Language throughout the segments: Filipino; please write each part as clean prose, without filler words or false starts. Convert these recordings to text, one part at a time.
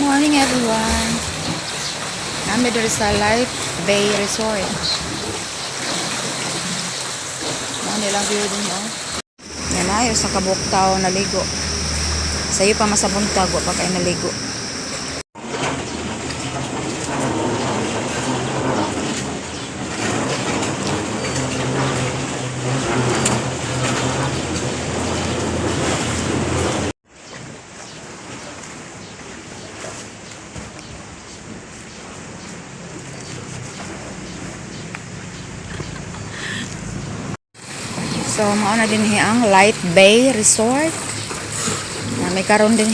Morning everyone. Nami diri sa Light Bay Resort. Ano nilang view din oh. Yan ayo sa kabuktaw naligo. Sayo pa masabuntag wa pa kay naligo. So, mao na din ang Light Bay Resort. Na may karon din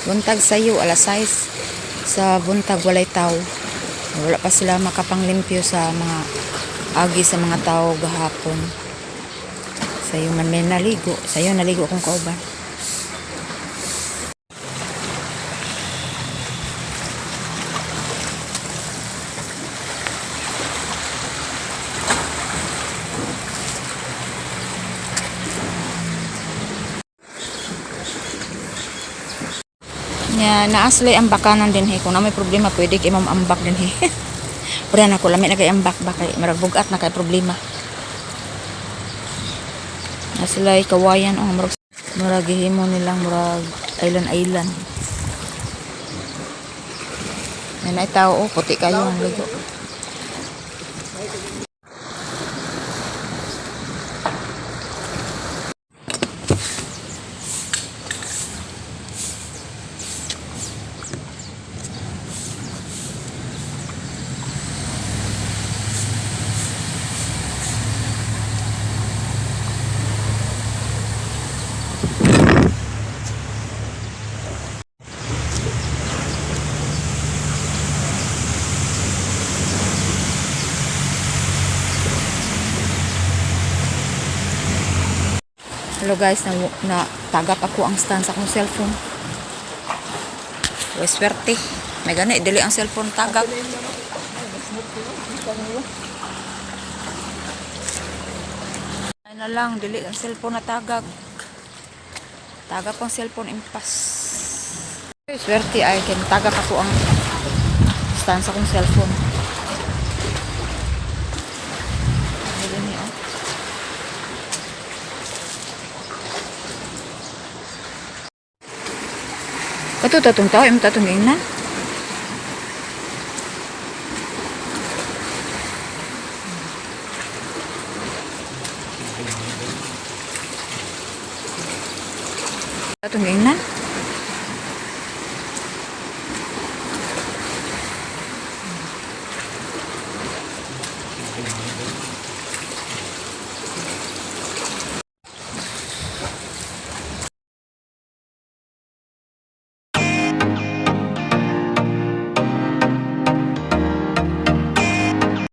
buntag sayo alas 6 sa buntag walay tao. Wala pa sila makapanglimpyo sa mga agi sa mga tao gahapon. Sayo man may naligo. Sayo naligo akong kauban. Nya naaslay ang bakanan din kung na may problema pwede kay ambak din Pwede na ko lami na kay ambak ba kay marag bugat na kay problema. Naslay kawayan murag himo nilang murag island. Nay tao puti kayo ang ligo. Hello guys, na tagap ako ang stand sa akong cellphone. Swerte. May gani, dili ang cellphone tagap. Ay na lang, dili ang cellphone na tagap. Tagap ang cellphone impas. Swerte ay kaya tagap ako ang stand sa akong cellphone. Kato tatong tao, yung tatong ina. Tatong ina.